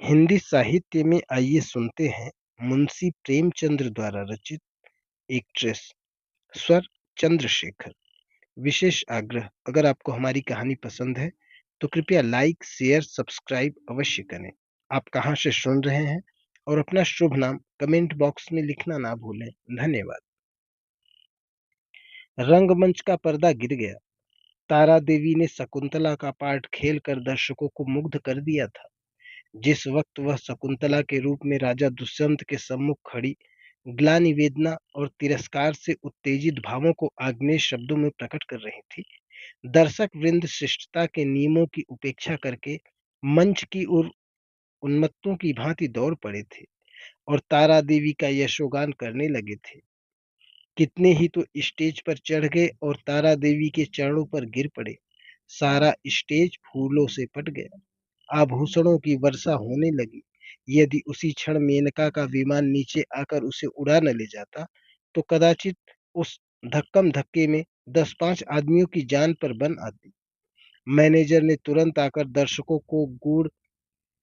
हिंदी साहित्य में आइए सुनते हैं मुंशी प्रेमचंद्र द्वारा रचित एक ट्रेस स्वर चंद्रशेखर। विशेष आग्रह, अगर आपको हमारी कहानी पसंद है तो कृपया लाइक शेयर सब्सक्राइब अवश्य करें। आप कहाँ से सुन रहे हैं और अपना शुभ नाम कमेंट बॉक्स में लिखना ना भूलें। धन्यवाद। रंगमंच का पर्दा गिर गया। तारा देवी ने शकुंतला का पाठ खेलकर दर्शकों को मुग्ध कर दिया था। जिस वक्त वह शकुंतला के रूप में राजा दुष्यंत के सम्मुख खड़ी ग्लानि वेदना और तिरस्कार से उत्तेजित भावों को आग्नेय शब्दों में प्रकट कर रही थी, दर्शक वृंद शिष्टता के नियमों की उपेक्षा करके मंच की ओर उन्मत्तों की भांति दौड़ पड़े थे और तारा देवी का यशोगान करने लगे थे। कितने ही तो स्टेज पर चढ़ गए और तारा देवी के चरणों पर गिर पड़े। सारा स्टेज फूलों से पट गया। आभूषणों की वर्षा होने लगी। यदि उसी क्षण मेनका का विमान नीचे आकर उसे उड़ा न ले जाता तो कदाचित उस धक्कम धक्के में 10-5 आदमियों की जान पर बन आती। मैनेजर ने तुरंत आकर दर्शकों को गूढ़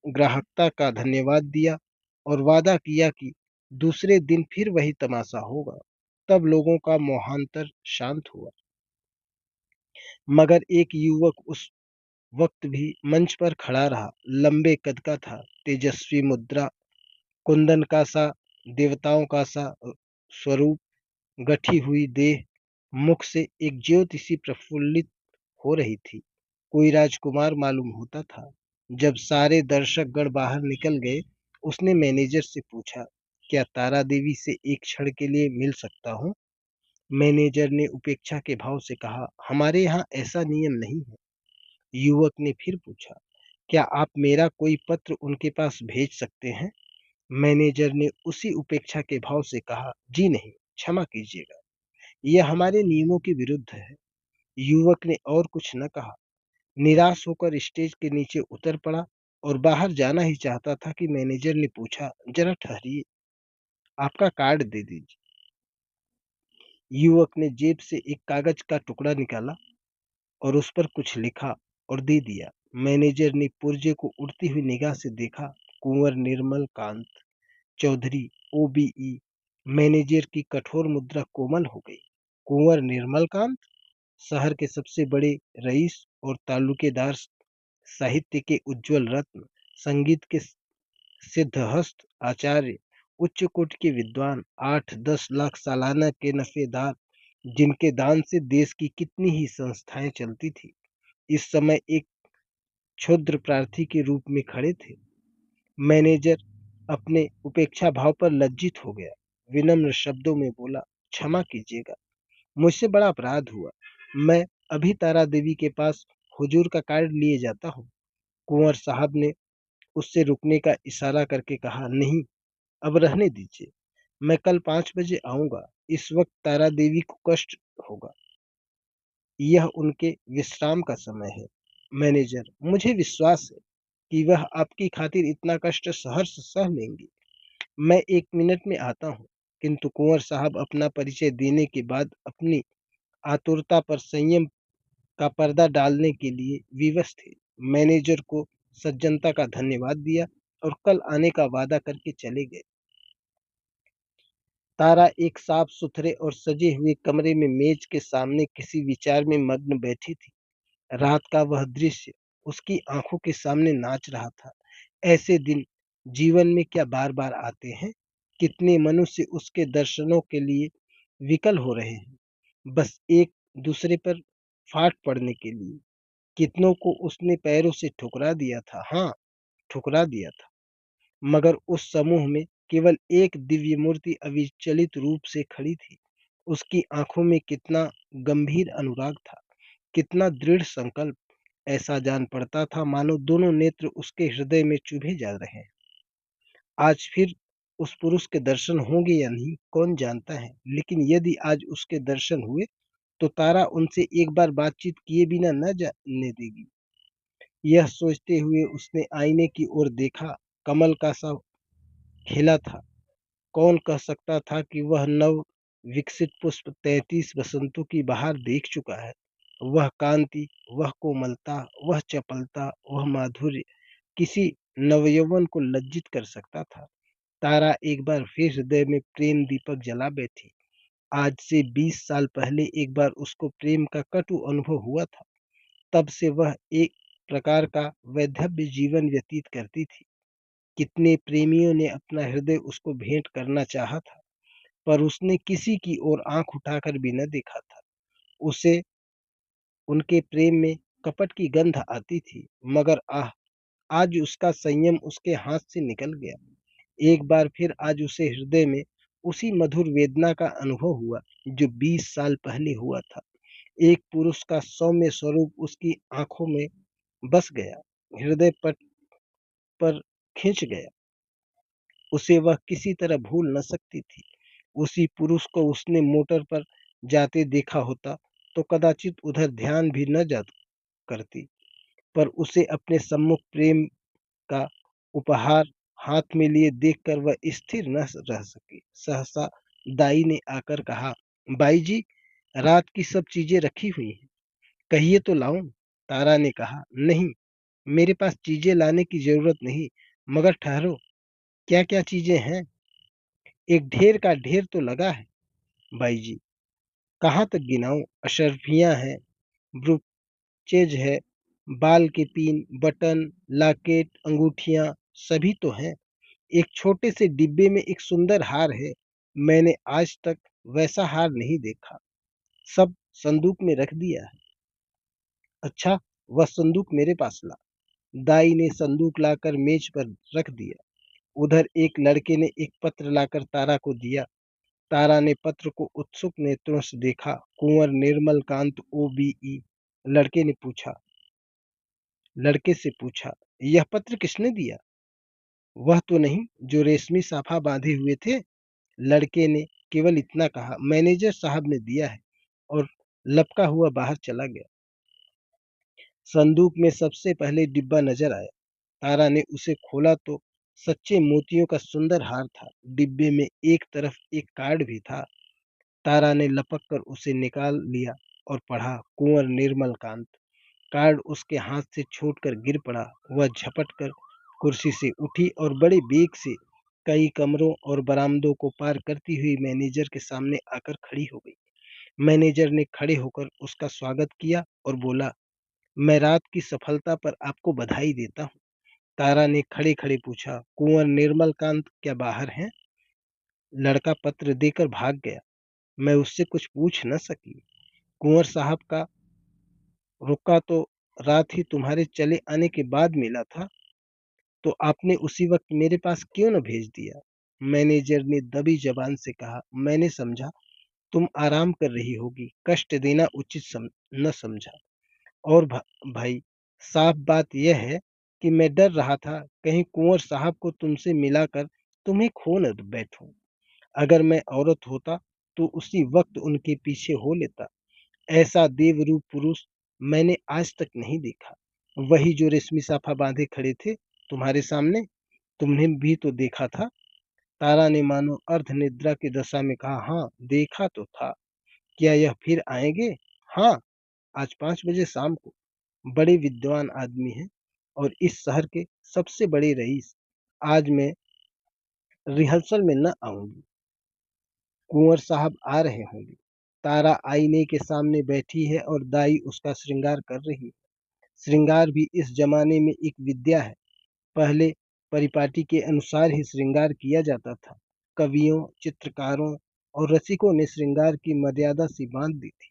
ग्राहकता का धन्यवाद दिया और वादा किया कि दूसरे दिन फिर वही तमाशा होगा। तब लोगों का मोहांतर शांत हुआ, मगर एक युवक उस वक्त भी मंच पर खड़ा रहा। लंबे कद का था, तेजस्वी मुद्रा, कुंदन का सा देवताओं का सा स्वरूप, गठी हुई देह, मुख से एक ज्योति सी प्रफुल्लित हो रही थी। कोई राजकुमार मालूम होता था। जब सारे दर्शक गण बाहर निकल गए, उसने मैनेजर से पूछा, क्या तारा देवी से एक क्षण के लिए मिल सकता हूँ? मैनेजर ने उपेक्षा के भाव से कहा, हमारे यहाँ ऐसा नियम नहीं है। युवक ने फिर पूछा, क्या आप मेरा कोई पत्र उनके पास भेज सकते हैं? मैनेजर ने उसी उपेक्षा के भाव से कहा, जी नहीं, क्षमा कीजिएगा, यह हमारे नियमों के विरुद्ध है। युवक ने और कुछ न कहा। निराश होकर स्टेज के नीचे उतर पड़ा और बाहर जाना ही चाहता था कि मैनेजर ने पूछा, जरा ठहरिए, आपका कार्ड दे दीजिए। युवक ने जेब से एक कागज का टुकड़ा निकाला और उस पर कुछ लिखा और दे दिया। मैनेजर ने पुर्जे को उड़ती हुई निगाह से देखा। कुंवर निर्मल कांत चौधरी, ओबीई। मैनेजर की कठोर मुद्रा कोमल हो गई। कुंवर निर्मल कांत, शहर के सबसे बड़े रईस और तालुकेदार, साहित्य के उज्जवल रत्न, संगीत के सिद्धहस्त आचार्य, उच्च कोटि के विद्वान, 8-10 लाख सालाना के नफेदार, जिनके दान से देश की कितनी ही संस्थाएं चलती थी, इस समय एक क्षुद्र प्रार्थी के रूप में खड़े थे। मैनेजर अपने उपेक्षा भाव पर लज्जित हो गया। विनम्र शब्दों में बोला, क्षमा कीजिएगा, मुझसे बड़ा अपराध हुआ। मैं अभी तारा देवी के पास हुजूर का कार्ड लिए जाता हूँ। कुंवर साहब ने उससे रुकने का इशारा करके कहा, नहीं, अब रहने दीजिए, मैं कल 5 बजे आऊंगा। इस वक्त तारा देवी को कष्ट होगा, यह उनके विश्राम का समय है। मैनेजर, मुझे विश्वास है कि वह आपकी खातिर इतना कष्ट सहर्ष सह लेंगी। मैं 1 मिनट में आता हूँ। किंतु कुंवर साहब अपना परिचय देने के बाद अपनी आतुरता पर संयम का पर्दा डालने के लिए विवश थे। मैनेजर को सज्जनता का धन्यवाद दिया और कल आने का वादा करके चले गए। तारा एक साफ सुथरे और सजे हुए कमरे में मेज के सामने किसी विचार में मग्न बैठी थी। रात का वह दृश्य उसकी आंखों के सामने नाच रहा था। ऐसे दिन जीवन में क्या बार बार आते हैं? कितने मनुष्य उसके दर्शनों के लिए विकल हो रहे हैं, बस एक दूसरे पर फाट पड़ने के लिए। कितनों को उसने पैरों से ठुकरा दिया था, हाँ, ठुकरा दिया था, मगर उस समूह में केवल एक दिव्य मूर्ति अविचलित रूप से खड़ी थी। उसकी आंखों में कितना गंभीर अनुराग था, कितना दृढ़ संकल्प। ऐसा जान पड़ता था मानो दोनों नेत्र उसके हृदय में चुभे जा रहे हैं। आज फिर उस पुरुष के दर्शन होंगे या नहीं, कौन जानता है, लेकिन यदि आज उसके दर्शन हुए तो तारा उनसे एक बार बातचीत किए बिना न जाने देगी। यह सोचते हुए उसने आईने की ओर देखा। कमल का सा खिला था। कौन कह सकता था कि वह नव विकसित पुष्प 33 बसंतों की बहार देख चुका है। वह कांति, वह कोमलता, वह चपलता, वह माधुर्य किसी नवयौवन को लज्जित कर सकता था। तारा एक बार फिर हृदय में प्रेम दीपक जला बैठी। आज से 20 साल पहले एक बार उसको प्रेम का कटु अनुभव हुआ था। तब से वह एक प्रकार का वैधव्य जीवन व्यतीत करती थी। कितने प्रेमियों ने अपना हृदय उसको भेंट करना चाहा था, पर उसने किसी की ओर आंख उठाकर भी न देखा था। उसे उनके प्रेम में कपट की गंध आती थी, मगर आज उसका संयम उसके हाथ से निकल गया। एक बार फिर आज उसे हृदय में उसी मधुर वेदना का अनुभव हुआ जो 20 साल पहले हुआ था। एक पुरुष का सौम्य स्वरूप उसकी आंखों में बस गया, हृदय पट पर खींच गया। उसे वह किसी तरह भूल न सकती थी। उसी पुरुष को उसने मोटर पर जाते देखा होता तो कदाचित उधर ध्यान भी न जा करती, पर उसे अपने सम्मुख प्रेम का उपहार हाथ में लिए देखकर वह स्थिर न रह सकी। सहसा दाई ने आकर कहा, बाई जी, रात की सब चीजें रखी हुई हैं, कहिए तो लाऊं। तारा ने कहा, नहीं, मेरे पास चीजें लाने की जरूरत नहीं, मगर ठहरो, क्या क्या चीजें हैं? एक ढेर का ढेर तो लगा है बाई जी, कहाँ तक गिनाऊं? अशर्फियां हैं, ब्रूचेज है, बाल के पिन, बटन, लॉकेट, अंगूठियां, सभी तो हैं। एक छोटे से डिब्बे में एक सुंदर हार है, मैंने आज तक वैसा हार नहीं देखा। सब संदूक में रख दिया है। अच्छा, वह संदूक मेरे पास ला। दाई ने संदूक लाकर मेज पर रख दिया। उधर एक लड़के ने एक पत्र लाकर तारा को दिया। तारा ने पत्र को उत्सुक नेत्रों से देखा। कुंवर निर्मल कांत ओबीई। लड़के से पूछा, यह पत्र किसने दिया? वह तो नहीं जो रेशमी साफा बांधे हुए थे? लड़के ने केवल इतना कहा, मैनेजर साहब ने दिया है, और लपका हुआ बाहर चला गया। संदूक में सबसे पहले डिब्बा नजर आया। तारा ने उसे खोला तो सच्चे मोतियों का सुंदर हार था। डिब्बे में एक तरफ एक कार्ड भी था। तारा ने लपक कर उसे निकाल लिया और पढ़ा, कुंवर निर्मल कांत। कार्ड उसके हाथ से छूटकर गिर पड़ा। वह झपट कर कुर्सी से उठी और बड़े बेग से कई कमरों और बरामदों को पार करती हुई मैनेजर के सामने आकर खड़ी हो गई। मैनेजर ने खड़े होकर उसका स्वागत किया और बोला, मैं रात की सफलता पर आपको बधाई देता हूँ। तारा ने खड़े खड़े पूछा, कुंवर निर्मल कांत क्या बाहर हैं? लड़का पत्र देकर भाग गया। मैं उससे कुछ पूछ न सकी। कुंवर साहब का रुका तो रात ही तुम्हारे चले आने के बाद मिला था, तो आपने उसी वक्त मेरे पास क्यों न भेज दिया? मैनेजर ने दबी जबान से कहा, मैंने समझा तुम आराम कर रही होगी, कष्ट देना उचित न समझा। और भाई, साफ बात यह है कि मैं डर रहा था कहीं कुंवर साहब को तुमसे मिलाकर तुम्हें खो न बैठूं। अगर मैं औरत होता तो उसी वक्त उनके पीछे हो लेता। ऐसा देवरूप पुरुष मैंने आज तक नहीं देखा। वही जो रेशमी साफा बांधे खड़े थे तुम्हारे सामने, तुमने भी तो देखा था। तारा ने मानो अर्ध निद्रा की दशा में कहा, हाँ, देखा तो था। क्या यह फिर आएंगे? हाँ, आज 5 बजे शाम को। बड़े विद्वान आदमी हैं और इस शहर के सबसे बड़े रईस। आज मैं रिहर्सल में न आऊंगी, कुंवर साहब आ रहे होंगे। तारा आईने के सामने बैठी है और दाई उसका श्रृंगार कर रही है। श्रृंगार भी इस जमाने में एक विद्या है। पहले परिपाटी के अनुसार ही श्रृंगार किया जाता था। कवियों, चित्रकारों और रसिकों ने श्रृंगार की मर्यादा सी बांध दी थी।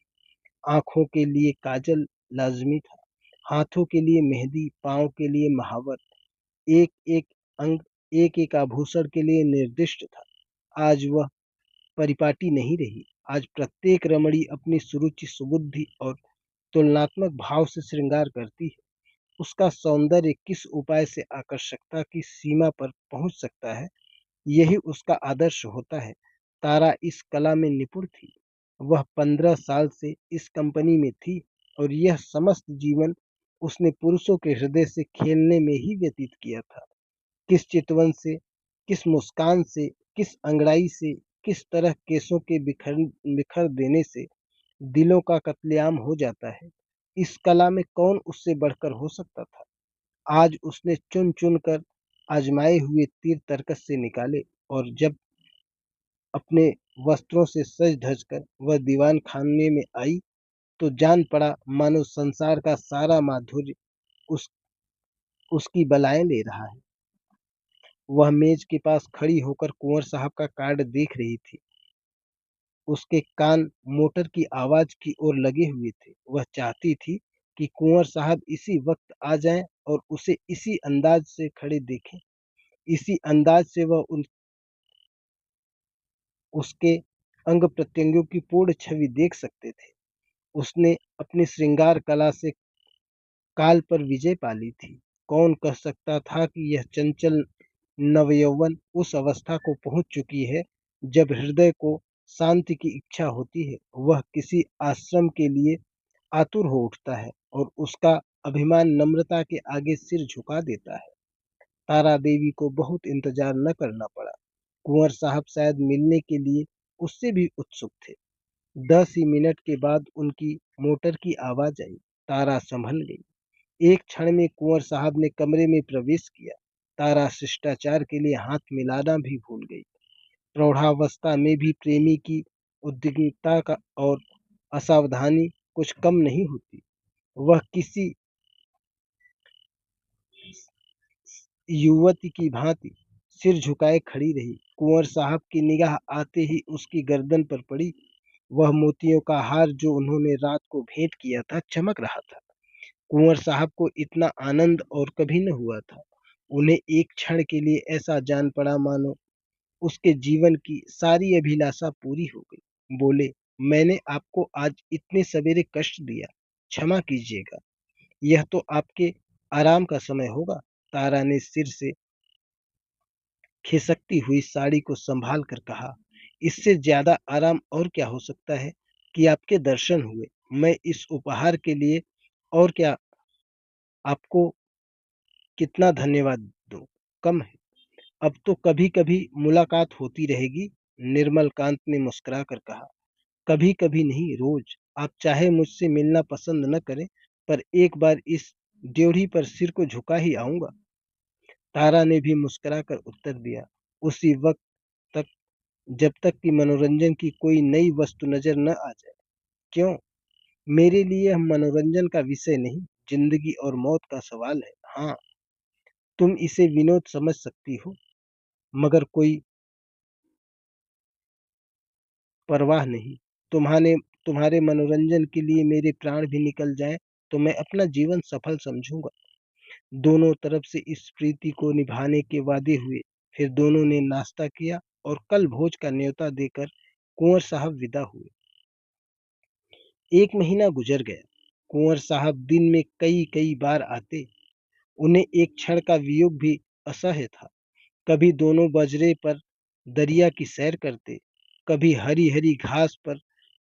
आंखों के लिए काजल लाजमी था, हाथों के लिए मेहंदी, पांव के लिए महावर, एक एक अंग, एक एक आभूषण के लिए निर्दिष्ट था। आज वह परिपाटी नहीं रही। आज प्रत्येक रमणी अपनी सुरुचि, सुबुद्धि और तुलनात्मक भाव से श्रृंगार करती है। उसका सौंदर्य किस उपाय से आकर्षकता की सीमा पर पहुंच सकता है, यही उसका आदर्श होता है। तारा इस कला में निपुण थी। वह 15 साल से इस कंपनी में थी और यह समस्त जीवन उसने पुरुषों के हृदय से खेलने में ही व्यतीत किया था। किस चितवन से, किस मुस्कान से, किस अंगड़ाई से, किस तरह केसों के बिखर बिखर देने से दिलों का कत्लेआम हो जाता है, इस कला में कौन उससे बढ़कर हो सकता था? आज उसने चुन चुन कर आजमाए हुए तीर तर्कस से निकाले, और जब अपने वस्त्रों से सज धज कर वह दीवान खाने में आई तो जान पड़ा मानो संसार का सारा माधुर्य उस उसकी बलाएं ले रहा है। वह मेज के पास खड़ी होकर कुंवर साहब का कार्ड देख रही थी। उसके कान मोटर की आवाज की ओर लगे हुए थे। वह चाहती थी कि कुंवर साहब इसी वक्त आ जाएं और उसे इसी अंदाज से खड़े देखें। इसी अंदाज से वह उसके अंग प्रत्यंगों की पूर्ण छवि देख सकते थे। उसने अपनी श्रृंगार कला से काल पर विजय पा ली थी। कौन कह सकता था कि यह चंचल नवयौवन उस अवस्था को पहुंच चुकी है जब हृदय को शांति की इच्छा होती है। वह किसी आश्रम के लिए आतुर हो उठता है और उसका अभिमान नम्रता के आगे सिर झुका देता है। तारा देवी को बहुत इंतजार न करना पड़ा। कुंवर साहब शायद मिलने के लिए उससे भी उत्सुक थे। 10 ही मिनट के बाद उनकी मोटर की आवाज आई। तारा संभल गई। एक क्षण में कुंवर साहब ने कमरे में प्रवेश किया। तारा शिष्टाचार के लिए हाथ मिलाना भी भूल गई। प्रौढ़ावस्था में भी प्रेमी की उद्विग्नता का और असावधानी कुछ कम नहीं होती। वह किसी युवती की भांति सिर झुकाए खड़ी रही। कुंवर साहब की निगाह आते ही उसकी गर्दन पर पड़ी। वह मोतियों का हार जो उन्होंने रात को भेंट किया था चमक रहा था। कुंवर साहब को इतना आनंद और कभी न हुआ था। उन्हें एक क्षण के लिए ऐसा जान पड़ा मानो उसके जीवन की सारी अभिलाषा पूरी हो गई। बोले, मैंने आपको आज इतने सवेरे कष्ट दिया, क्षमा कीजिएगा। यह तो आपके आराम का समय होगा। तारा ने सिर से खिसकती हुई साड़ी को संभाल कर कहा, इससे ज्यादा आराम और क्या हो सकता है कि आपके दर्शन हुए। मैं इस उपहार के लिए और क्या आपको कितना धन्यवाद दूं, कम है। अब तो कभी कभी मुलाकात होती रहेगी। निर्मल कांत ने मुस्कुरा कर कहा, कभी कभी नहीं, रोज। आप चाहे मुझसे मिलना पसंद न करें, पर एक बार इस ड्योढ़ी पर सिर को झुका ही आऊंगा। तारा ने भी मुस्कुराकर उत्तर दिया, उसी वक्त तक जब तक कि मनोरंजन की कोई नई वस्तु नजर न आ जाए। क्यों? मेरे लिए यह मनोरंजन का विषय नहीं, जिंदगी और मौत का सवाल है। हाँ, तुम इसे विनोद समझ सकती हो, मगर कोई परवाह नहीं। तुम्हारे तुम्हारे मनोरंजन के लिए मेरे प्राण भी निकल जाए तो मैं अपना जीवन सफल समझूंगा। दोनों तरफ से इस प्रीति को निभाने के वादे हुए। फिर दोनों ने नाश्ता किया और कल भोज का न्योता देकर कुंवर साहब विदा हुए। 1 महीना गुजर गया। कुंवर साहब दिन में कई कई बार आते। उन्हें एक क्षण का वियोग भी असह्य था। कभी दोनों बजरे पर दरिया की सैर करते, कभी हरी हरी घास पर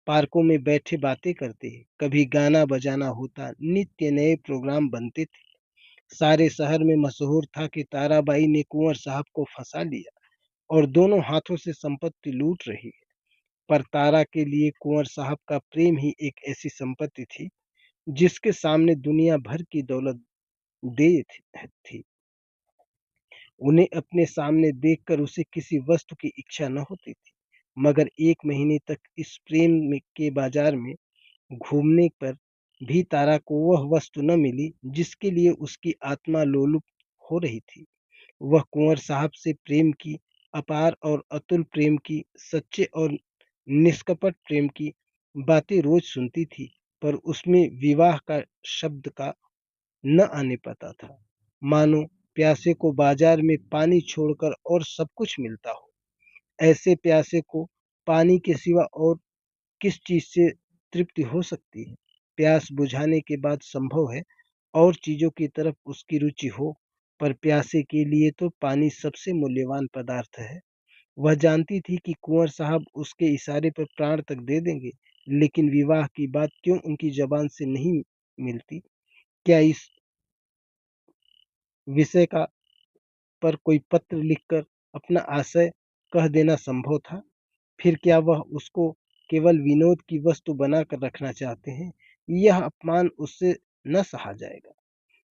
पार्कों में बैठे बातें करते। कभी गाना बजाना होता, नित्य नए प्रोग्राम बनते थे। सारे शहर में मशहूर था कि ताराबाई ने कुंवर साहब को फंसा लिया और दोनों हाथों से संपत्ति लूट रही है। पर तारा के लिए कुंवर साहब का प्रेम ही एक ऐसी संपत्ति थी जिसके सामने दुनिया भर की दौलत दे थी। उन्हें अपने सामने देखकर उसे किसी वस्तु की इच्छा न होती थी। मगर 1 महीने तक इस के बाजार में घूमने पर भी तारा को वह वस्तु न मिली जिसके लिए उसकी आत्मा लोलुप हो रही थी। वह कुंवर साहब से प्रेम की, अपार और अतुल प्रेम की, सच्चे और निष्कपट प्रेम की बातें रोज सुनती थी, पर उसमें विवाह का शब्द का न आने पाता था। मानो प्यासे को बाजार में पानी छोड़कर और सब कुछ मिलता हो। ऐसे प्यासे को पानी के सिवा और किस चीज से तृप्ति हो सकती है? प्यास बुझाने के बाद संभव है और चीजों की तरफ उसकी रुचि हो, पर प्यासे के लिए तो पानी सबसे मूल्यवान पदार्थ है। वह जानती थी कि कुंवर साहब उसके इशारे पर प्राण तक दे देंगे, लेकिन विवाह की बात क्यों उनकी जबान से नहीं मिलती? क्या इस विषय का पर कोई पत्र लिखकर अपना आशय कह देना संभव था? फिर क्या वह उसको केवल विनोद की वस्तु बनाकर रखना चाहते हैं? यह अपमान उससे न सहा जाएगा।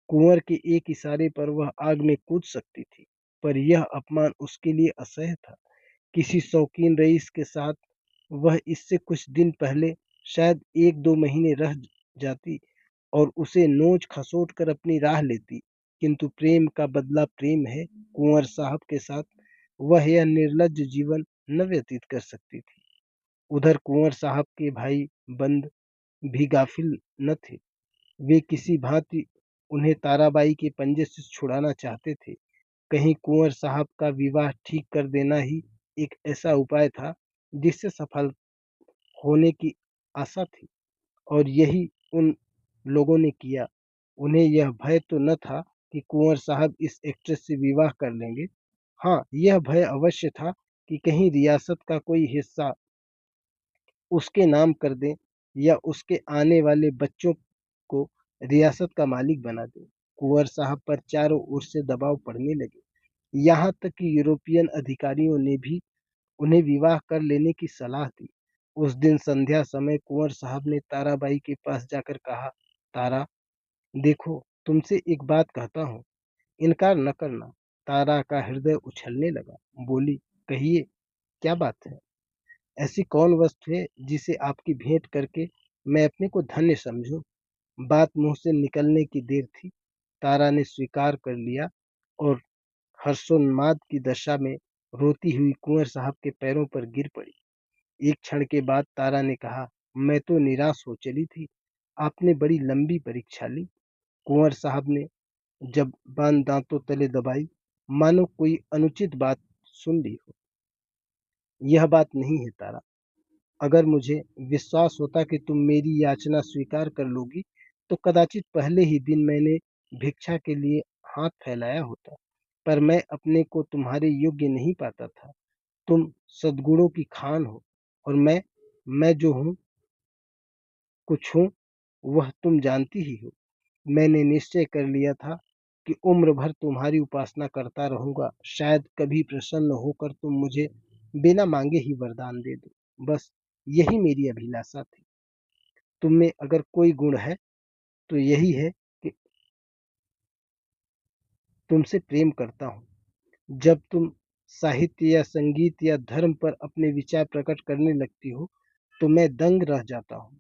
कुंवर के एक इशारे पर वह आग में कूद सकती थी। पर यह अपमान उसके लिए असह्य था। किसी शौकीन रईस के साथ वह इससे कुछ दिन पहले शायद 1-2 महीने रह जाती और उसे नोच-खसोट कर अपनी राह लेती, किंतु प्रेम का बदला प्रेम है। कुंवर साहब के साथ वह यह निर्लज्ज जीवन न व्यतीत कर सकती थी। उधर कुंवर साहब के भाई बंद भी गाफिल न थे। वे किसी भांति उन्हें ताराबाई के पंजे से छुड़ाना चाहते थे। कहीं कुंवर साहब का विवाह ठीक कर देना ही एक ऐसा उपाय था जिससे सफल होने की आशा थी, और यही उन लोगों ने किया। उन्हें यह भय तो न था कि कुंवर साहब इस एक्ट्रेस से विवाह कर लेंगे। हाँ, यह भय अवश्य था कि कहीं रियासत का कोई हिस्सा उसके नाम कर दें या उसके आने वाले बच्चों को रियासत का मालिक बना दें। कुंवर साहब पर चारों ओर से दबाव पड़ने लगे। यहाँ तक कि यूरोपियन अधिकारियों ने भी उन्हें विवाह कर लेने की सलाह दी। उस दिन संध्या समय कुंवर साहब ने ताराबाई के पास जाकर कहा, तारा, देखो, तुमसे एक बात कहता हूँ, इनकार न करना। तारा का हृदय उछलने लगा। बोली, कहिए, क्या बात है? ऐसी कौन वस्तु है जिसे आपकी भेंट करके मैं अपने को धन्य समझूं? बात मुंह से निकलने की देर थी। तारा ने स्वीकार कर लिया और हर्षोन्माद की दशा में रोती हुई कुंवर साहब के पैरों पर गिर पड़ी। एक क्षण के बाद तारा ने कहा, मैं तो निराश हो चली थी। आपने बड़ी लंबी परीक्षा ली। कुंवर साहब ने जबान दांतों तले दबाई, मानो कोई अनुचित बात सुन ली हो। यह बात नहीं है तारा। अगर मुझे विश्वास होता कि तुम मेरी याचना स्वीकार कर लोगी, तो कदाचित पहले ही दिन मैंने भिक्षा के लिए हाथ फैलाया होता। पर मैं अपने को तुम्हारे योग्य नहीं पाता था। तुम सद्गुणों की खान हो, और मैं जो हूँ, कुछ हूँ, वह तुम जानती ही हो। मैंने निश्चय कर लिया था कि उम्र भर तुम्हारी उपासना करता रहूंगा। शायद कभी प्रसन्न होकर तुम मुझे बिना मांगे ही वरदान दे दो। बस यही मेरी अभिलाषा थी। तुम में अगर कोई गुण है तो यही है कि तुमसे प्रेम करता हूँ। जब तुम साहित्य या संगीत या धर्म पर अपने विचार प्रकट करने लगती हो, तो मैं दंग रह जाता हूँ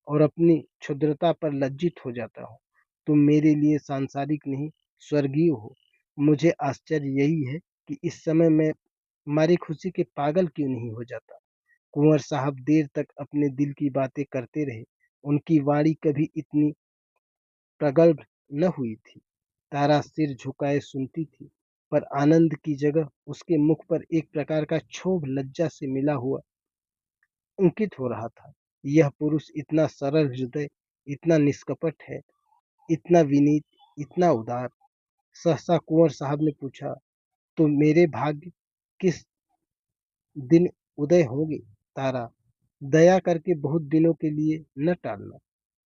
और अपनी क्षुद्रता पर लज्जित हो जाता हूँ। तुम मेरे लिए सांसारिक नहीं, स्वर्गीय हो। मुझे आश्चर्य यही है कि इस समय मैं तुम्हारी खुशी के पागल क्यों नहीं हो जाता। कुंवर साहब देर तक अपने दिल की बातें करते रहे। उनकी वाणी कभी इतनी प्रगल्भ न हुई थी। तारा सिर झुकाए सुनती थी, पर आनंद की जगह उसके मुख पर एक प्रकार का क्षोभ लज्जा से मिला हुआ अंकित हो रहा था। यह पुरुष इतना सरल हृदय, इतना निष्कपट है, इतना विनीत, इतना उदार। सहसा कुंवर साहब ने पूछा, तो मेरे भाग्य किस दिन उदय होंगे? तारा, दया करके बहुत दिनों के लिए न टालना।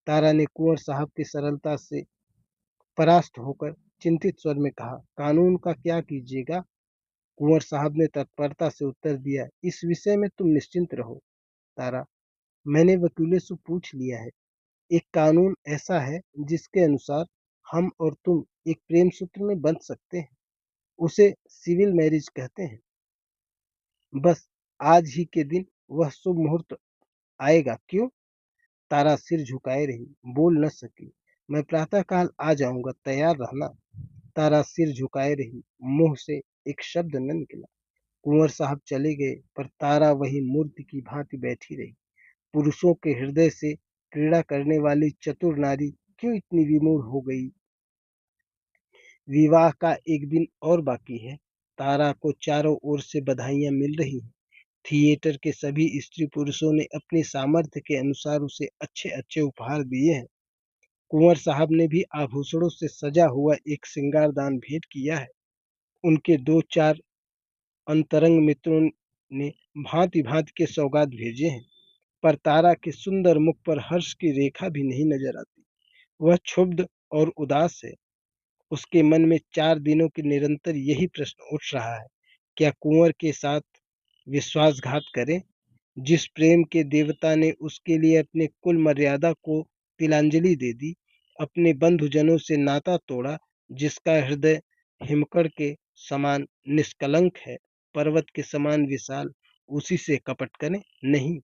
तारा ने कुंवर साहब की सरलता से परास्त होकर चिंतित स्वर में कहा, कानून का क्या कीजिएगा? कुंवर साहब ने तत्परता से उत्तर दिया, इस विषय में तुम निश्चिंत रहो तारा। मैंने वकीलों से पूछ लिया है। एक कानून ऐसा है जिसके अनुसार हम और तुम एक प्रेम सूत्र में बंध सकते हैं। उसे सिविल मैरिज कहते हैं। बस आज ही के दिन वह शुभ मुहूर्त आएगा। क्यों? तारा सिर झुकाए रही, बोल न सकी। मैं प्रातःकाल आ जाऊंगा, तैयार रहना। तारा सिर झुकाए रही, मुंह से एक शब्द न निकला। कुंवर साहब चले गए, पर तारा वही मूर्ति की भांति बैठी रही। पुरुषों के हृदय से क्रीड़ा करने वाली चतुर नारी क्यों इतनी विमूढ़ हो गई? विवाह का एक दिन और बाकी है। तारा को चारों ओर से बधाइयां मिल रही हैं। थिएटर के सभी स्त्री पुरुषों ने अपनी सामर्थ्य के अनुसार उसे अच्छे अच्छे उपहार दिए हैं। कुंवर साहब ने भी आभूषणों से सजा हुआ एक श्रृंगारदान भेंट किया है। उनके दो चार अंतरंग मित्रों ने भांति भांति के सौगात भेजे हैं, पर तारा के सुंदर मुख पर हर्ष की रेखा भी नहीं नजर आती। वह क्षुब्ध और उदास है। उसके मन में 4 दिनों के निरंतर यही प्रश्न उठ रहा है, क्या कुंवर के साथ विश्वासघात करें? जिस प्रेम के देवता ने उसके लिए अपने कुल मर्यादा को तिलांजलि दे दी, अपने बंधुजनों से नाता तोड़ा, जिसका हृदय हिमकड़ के समान निष्कलंक है, पर्वत के समान विशाल, उसी से कपट करें? नहीं,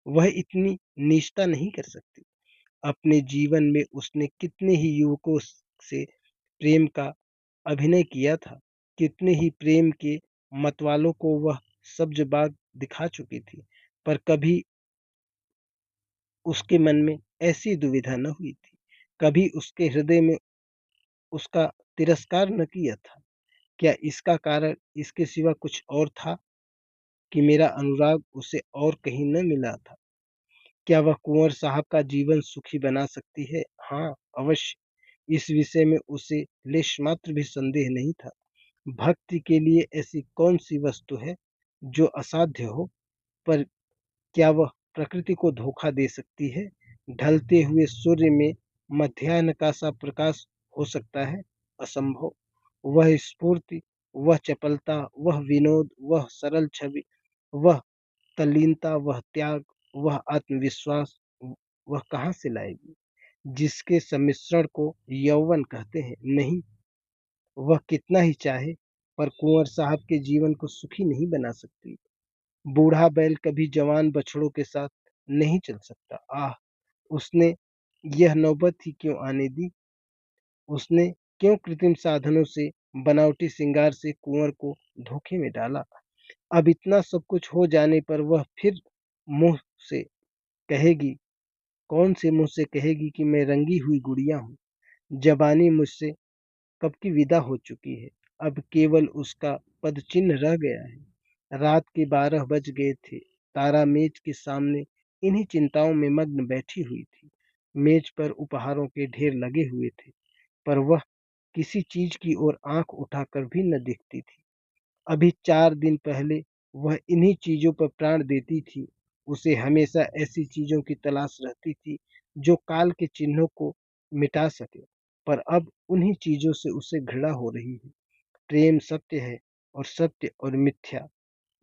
वह इतनी नीचता नहीं कर सकती। अपने जीवन में उसने कितने ही युवकों से प्रेम का अभिनय किया था, कितने ही प्रेम के मतवालों को वह सब्ज बाग दिखा चुकी थी, पर कभी उसके मन में ऐसी दुविधा न हुई थी, कभी उसके हृदय में उसका तिरस्कार न किया था। क्या इसका कारण इसके सिवा कुछ और था कि मेरा अनुराग उसे और कहीं न मिला था? क्या वह कुंवर साहब का जीवन सुखी बना सकती है? हाँ, अवश्य। इस विषय में उसे लेश मात्र भी संदेह नहीं था। भक्ति के लिए ऐसी कौन-सी वस्तु है जो असाध्य हो? पर क्या वह प्रकृति को धोखा दे सकती है? ढलते हुए सूर्य में मध्याह्न का सा प्रकाश हो सकता है? असंभव। वह स्फूर्ति, वह चपलता, वह विनोद, वह सरल छवि, वह तल्लीनता, वह त्याग, वह आत्मविश्वास, वह कहाँ से लाएगी? जिसके सम्मिश्रण को यौवन कहते हैं। नहीं, वह कितना ही चाहे, पर कुंवर साहब के जीवन को सुखी नहीं बना सकती। बूढ़ा बैल कभी जवान बछड़ों के साथ नहीं चल सकता। आह! उसने यह नौबत ही क्यों आने दी? उसने क्यों कृत्रिम साधनों से, बनावटी श्रृंगार से कुंवर को धोखे में डाला? अब इतना सब कुछ हो जाने पर वह फिर मुँह से कहेगी, कौन से मुँह से कहेगी कि मैं रंगी हुई गुड़िया हूँ? ज़बानी मुझसे कब की विदा हो चुकी है। अब केवल उसका पदचिह्न रह गया है। रात के 12 बज गए थे। तारा मेज के सामने इन्हीं चिंताओं में मग्न बैठी हुई थी। मेज पर उपहारों के ढेर लगे हुए थे, पर वह किसी चीज की ओर आंख उठाकर भी न देखती थी। अभी 4 दिन पहले वह इन्हीं चीजों पर प्राण देती थी। उसे हमेशा ऐसी चीजों की तलाश रहती थी जो काल के चिन्हों को मिटा सके, पर अब उन्हीं चीजों से उसे घृणा हो रही है। प्रेम सत्य है, और सत्य और मिथ्या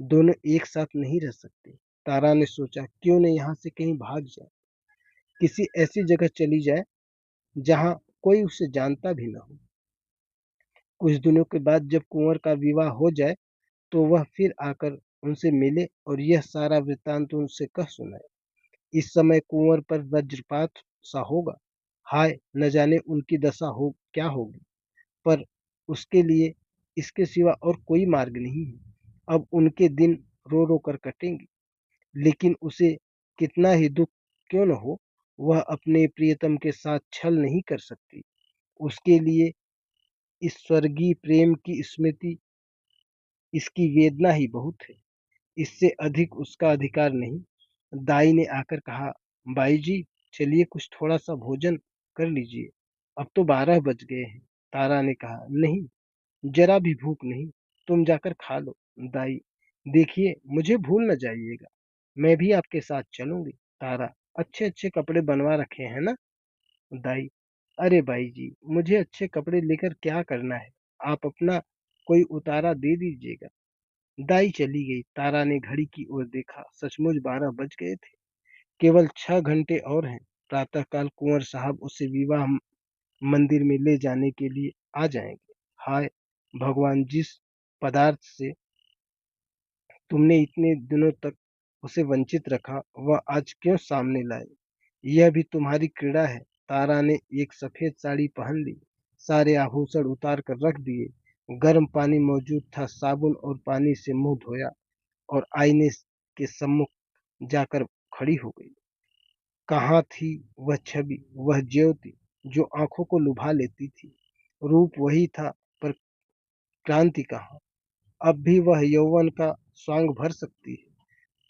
दोनों एक साथ नहीं रह सकते। तारा ने सोचा, क्यों न यहाँ से कहीं भाग जाए, किसी ऐसी जगह चली जाए जहाँ कोई उसे जानता भी न हो। कुछ दिनों के बाद जब कुंवर का विवाह हो जाए, तो वह फिर आकर उनसे मिले और यह सारा वृत्तांत उनसे कह सुनाए। इस समय कुंवर पर वज्रपात सा होगा। हाय, न जाने उनकी दशा हो क्या होगी, पर उसके लिए इसके सिवा और कोई मार्ग नहीं है। अब उनके दिन रो रो कर कटेंगे, लेकिन उसे कितना ही दुख क्यों न हो, वह अपने प्रियतम के साथ छल नहीं कर सकती। उसके लिए इस स्वर्गीय प्रेम की स्मृति, इसकी वेदना ही बहुत है। इससे अधिक उसका अधिकार नहीं। दाई ने आकर कहा, बाई जी, चलिए कुछ थोड़ा सा भोजन कर लीजिए, अब तो 12 बज गए हैं। तारा ने कहा, नहीं, जरा भी भूख नहीं, तुम जाकर खा लो। दाई, देखिए मुझे भूल न जाइएगा, मैं भी आपके साथ चलूंगी। तारा, अच्छे अच्छे कपड़े बनवा रखे हैं ना? दाई, अरे बाई जी, मुझे अच्छे कपड़े लेकर क्या करना है, आप अपना कोई उतारा दे दीजिएगा। दाई चली गई। तारा ने घड़ी की ओर देखा, सचमुच 12 बज गए थे। केवल 6 घंटे और हैं। प्रातःकाल कुंवर साहब उसे विवाह मंदिर में ले जाने के लिए आ जाएंगे। हाय भगवान, जिस पदार्थ से तुमने इतने दिनों तक उसे वंचित रखा, वह आज क्यों सामने लाए? यह भी तुम्हारी क्रीड़ा है। तारा ने एक सफेद साड़ी पहन ली, सारे आभूषण उतार कर रख दिए। गर्म पानी मौजूद था, साबुन और पानी से मुंह धोया और आईने के सम्मुख जाकर खड़ी हो गई। कहाँ थी वह छवि, वह ज्योति जो आंखों को लुभा लेती थी? रूप वही था, पर क्रांति कहाँ? अब भी वह यौवन का स्वांग भर सकती है?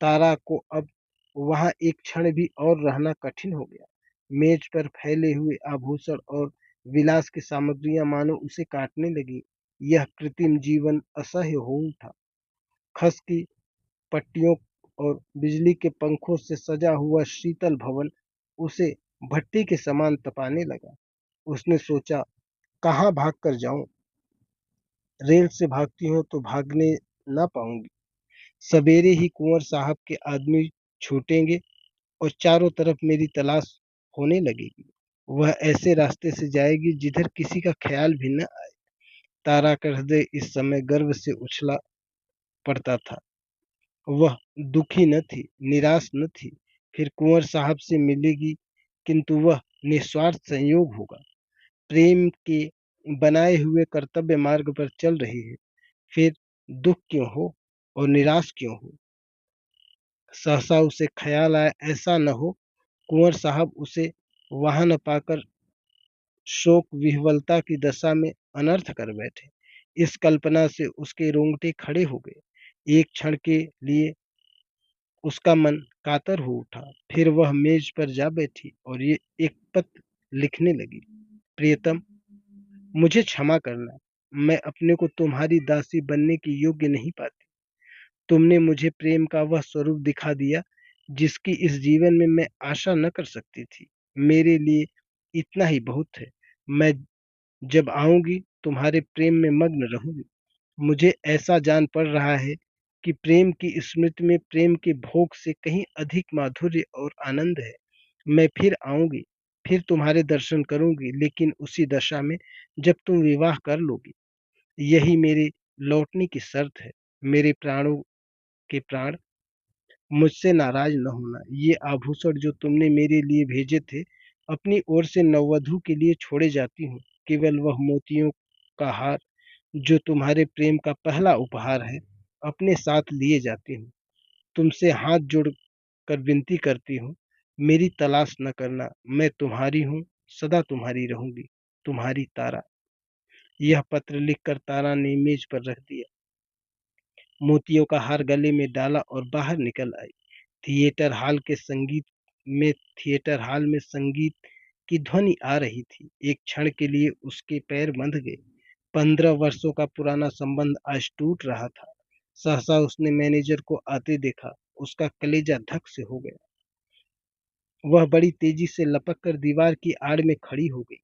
तारा को अब वहां एक क्षण भी और रहना कठिन हो गया। मेज पर फैले हुए आभूषण और विलास की सामग्रियां मानो उसे काटने लगी। यह कृत्रिम जीवन असह्य हो उठा। खस की पट्टियों और बिजली के पंखों से सजा हुआ शीतल भवन उसे भट्टी के समान तपाने लगा। उसने सोचा, कहाँ भाग कर जाऊं? रेल से भागती हूँ तो भागने ना पाऊंगी। सवेरे ही कुंवर साहब के आदमी छूटेंगे और चारों तरफ मेरी तलाश होने लगेगी। वह ऐसे रास्ते से जाएगी जिधर किसी का ख्याल भी न आए। तारा का हृदय इस समय गर्व से उछला पड़ता था। वह दुखी न थी, निराश न थी, फिर कुंवर साहब से मिलेगी, किंतु वह निस्वार्थ संयोग होगा। प्रेम के बनाए हुए कर्तव्य मार्ग पर चल रही है, फिर दुख क्यों हो और निराश क्यों हो? सहसा उसे ख्याल आया, ऐसा न हो कुंवर साहब उसे वहां न पाकर शोक विह्वलता की दशा में अनर्थ कर बैठे। इस कल्पना से उसके रोंगटे खड़े हो गए। एक क्षण के लिए उसका मन कातर हो उठा। फिर वह मेज पर जा बैठी और ये एक पत्र लिखने लगी। प्रियतम, मुझे क्षमा करना, मैं अपने को तुम्हारी दासी बनने की योग्य नहीं पाती। तुमने मुझे प्रेम का वह स्वरूप दिखा दिया जिसकी इस जीवन में मैं आशा न कर सकती थी। मेरे लिए इतना ही बहुत है। मैं जब आऊंगी तुम्हारे प्रेम में मग्न रहूंगी। मुझे ऐसा जान पड़ रहा है कि प्रेम की स्मृति में प्रेम के भोग से कहीं अधिक माधुर्य और आनंद है। मैं फिर आऊंगी, फिर तुम्हारे दर्शन करूंगी, लेकिन उसी दशा में जब तुम विवाह कर लोगी। यही मेरे लौटने की शर्त है। मेरे प्राणों के प्राण, मुझसे नाराज न होना। ये आभूषण जो तुमने मेरे लिए भेजे थे, अपनी ओर से नववधु के लिए छोड़े जाती हूँ। केवल वह मोतियों का हार जो तुम्हारे प्रेम का पहला उपहार है, अपने साथ लिए जाती हूँ। तुमसे हाथ जोड़कर विनती करती हूँ, मेरी तलाश न करना। मैं तुम्हारी हूँ, सदा तुम्हारी रहूंगी। तुम्हारी तारा। यह पत्र लिखकर तारा ने मेज पर रख दिया, मोतियों का हार गले में डाला और बाहर निकल आई। थिएटर हॉल के संगीत थिएटर हॉल में संगीत की ध्वनि आ रही थी। एक क्षण के लिए उसके पैर बंध गए। 15 वर्षों का पुराना संबंध आज टूट रहा था। सहसा उसने मैनेजर को आते देखा। उसका कलेजा धक से हो गया। वह बड़ी तेजी से लपक कर दीवार की आड़ में खड़ी हो गई।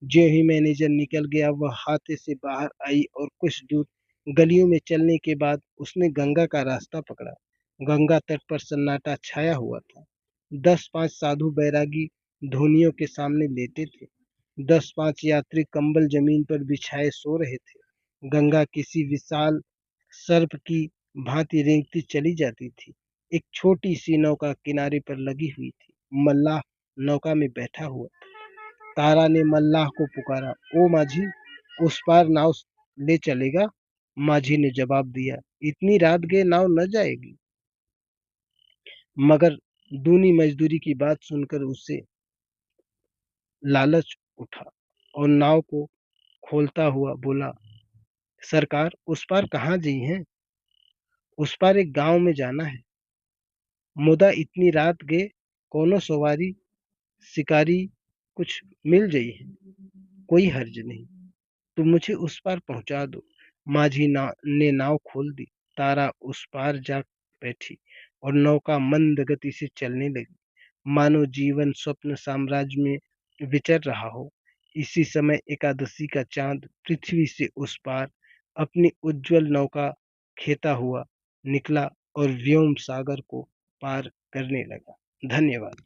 ज्यों ही मैनेजर निकल गया, वह हाथे से बाहर आई और कुछ दूर गलियों में चलने के बाद उसने गंगा का रास्ता पकड़ा। गंगा तट पर सन्नाटा छाया हुआ था। 10-5 साधु बैरागी धोनियों के सामने लेटे थे। 10-5 यात्री कंबल जमीन पर बिछाए सो रहे थे। गंगा किसी विशाल सर्प की भांति रेंगती चली जाती थी। एक छोटी सी नौका किनारे पर लगी हुई थी। मल्लाह नौका में बैठा हुआ था। तारा ने मल्लाह को पुकारा, ओ माझी, उस पार नाव ले चलेगा? माझी ने जवाब दिया, इतनी रात गए नाव न जाएगी। मगर दूनी मजदूरी की बात सुनकर उसे लालच उठा और नाव को खोलता हुआ बोला, सरकार, उस पार कहाँ जी हैं? उस पार एक गांव में जाना है। मुदा इतनी रात गए कोनो सवारी शिकारी कुछ मिल जाई है, कोई हर्ज नहीं। तुम मुझे उस पार पहुंचा दो। माझी ने नाव खोल दी। तारा उस पार जा बैठी और नौका मंद गति से चलने लगी, मानो जीवन स्वप्न साम्राज्य में विचर रहा हो। इसी समय एकादशी का चांद पृथ्वी से उस पार अपनी उज्जवल नौका खेता हुआ निकला और व्योम सागर को पार करने लगा। धन्यवाद।